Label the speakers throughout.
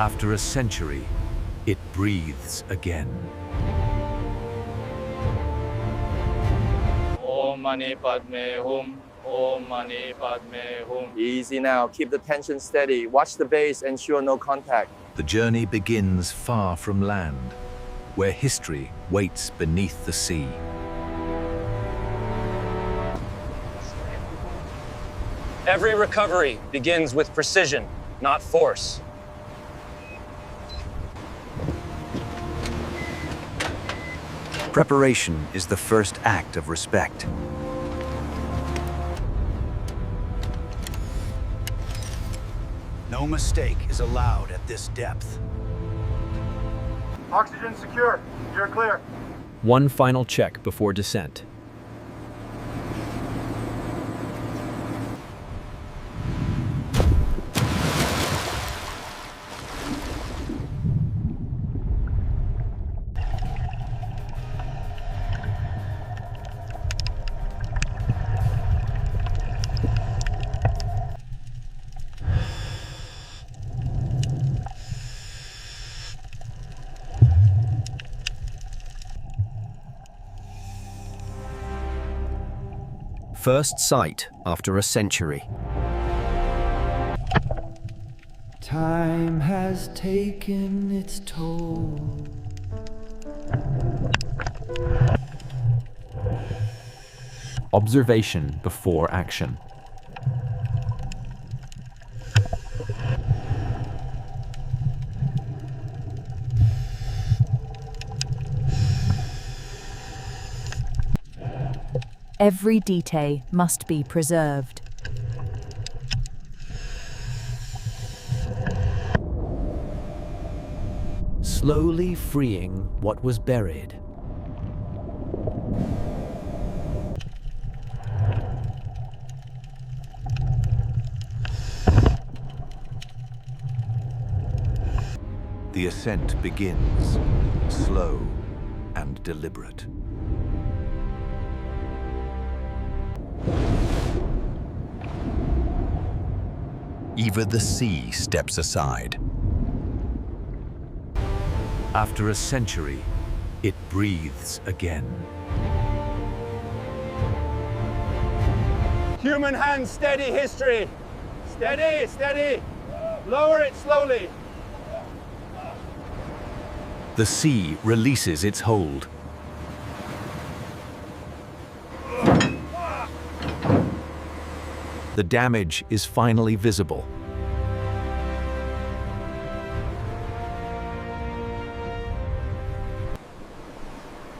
Speaker 1: After a century, it breathes again.
Speaker 2: Om Mani Padme Hum. Om Mani Padme Hum.
Speaker 3: Easy now, keep the tension steady. Watch the base, ensure no contact.
Speaker 1: The journey begins far from land, where history waits beneath the sea.
Speaker 4: Every recovery begins with precision, not force.
Speaker 1: Preparation is the first act of respect. No mistake is allowed at this depth.
Speaker 5: Oxygen secure. You're clear.
Speaker 6: One final check before descent. First sight after a century.
Speaker 7: Time has taken its toll.
Speaker 6: Observation before action.
Speaker 8: Every detail must be preserved.
Speaker 6: Slowly freeing what was buried.
Speaker 1: The ascent begins, slow and deliberate. Even the sea steps aside. After a century, it breathes again.
Speaker 5: Human hands steady history. Steady, steady. Lower it slowly.
Speaker 1: The sea releases its hold. The damage is finally visible.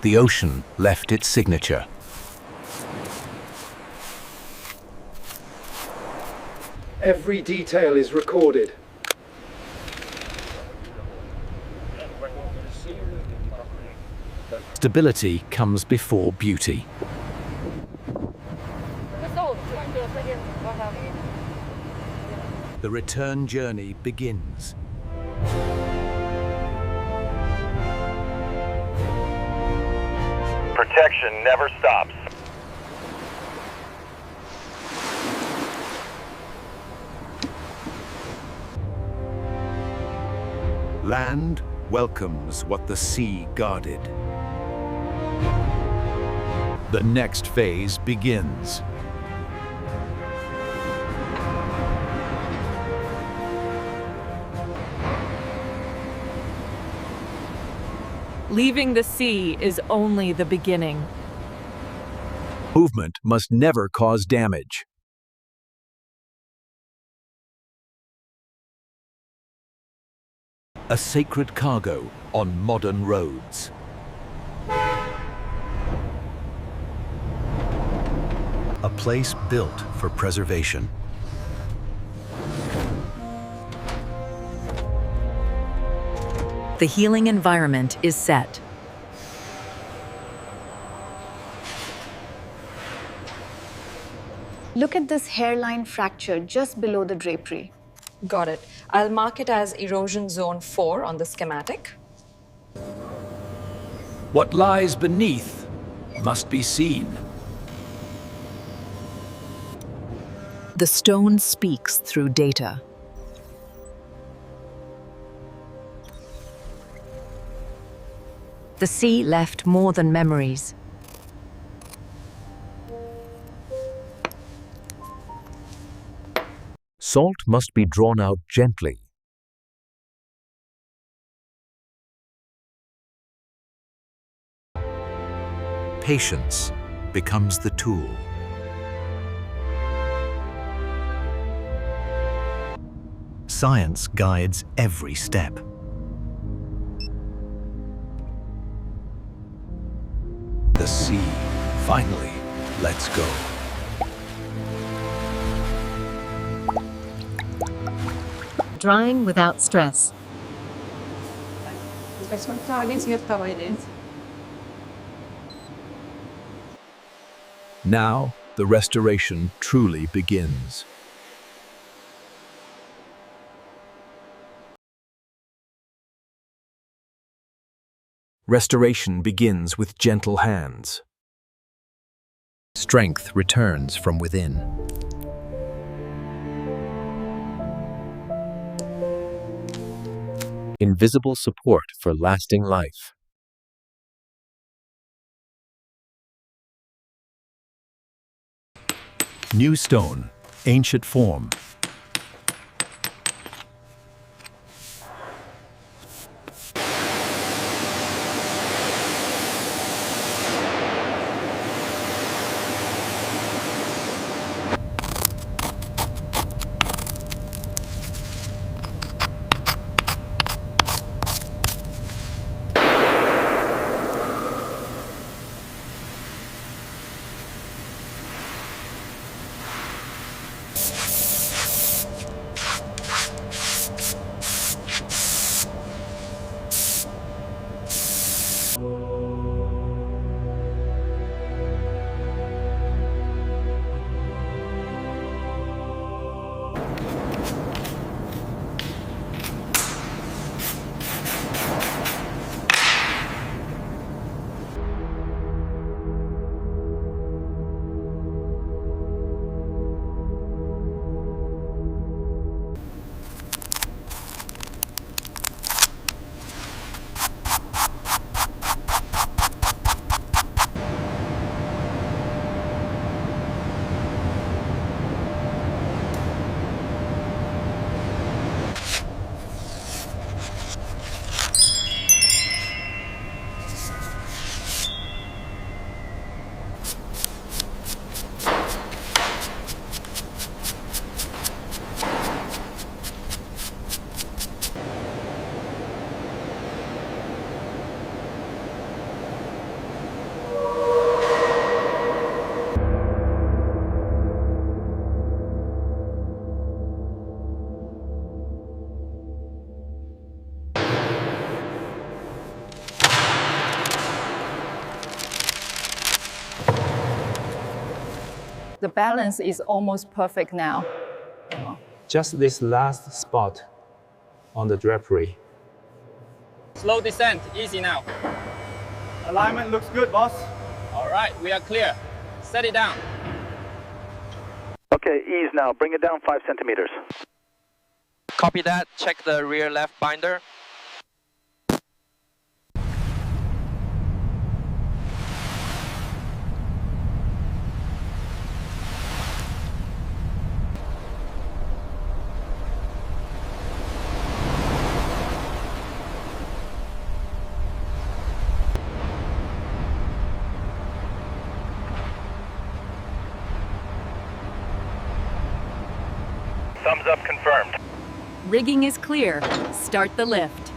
Speaker 1: The ocean left its signature.
Speaker 5: Every detail is recorded.
Speaker 6: Stability comes before beauty.
Speaker 1: The return journey begins.
Speaker 9: Protection never stops.
Speaker 1: Land welcomes what the sea guarded. The next phase begins.
Speaker 8: Leaving the sea is only the beginning.
Speaker 1: Movement must never cause damage. A sacred cargo on modern roads. A place built for preservation.
Speaker 8: The healing environment is set.
Speaker 10: Look at this hairline fracture just below the drapery.
Speaker 11: Got it. I'll mark it as erosion zone 4 on the schematic.
Speaker 6: What lies beneath must be seen.
Speaker 8: The stone speaks through data. The sea left more than memories.
Speaker 1: Salt must be drawn out gently. Patience becomes the tool. Science guides every step. The sea finally lets go.
Speaker 8: Drying without stress.
Speaker 1: Now the restoration truly begins. Restoration begins with gentle hands. Strength returns from within. Invisible support for lasting life. New stone, ancient form.
Speaker 9: The balance is almost perfect now.
Speaker 5: Just this last spot on the drapery.
Speaker 2: Slow descent, easy now.
Speaker 5: Alignment looks good, boss.
Speaker 2: All right, we are clear. Set it down.
Speaker 12: Okay, ease now. Bring it down 5 centimeters.
Speaker 4: Copy that. Check the rear left binder.
Speaker 12: Thumbs up confirmed.
Speaker 8: Rigging is clear. Start the lift.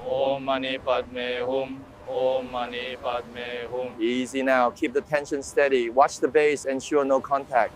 Speaker 2: Om Mani Padme Hum. Om Mani Padme Hum.
Speaker 3: Easy now. Keep the tension steady. Watch the base. Ensure no contact.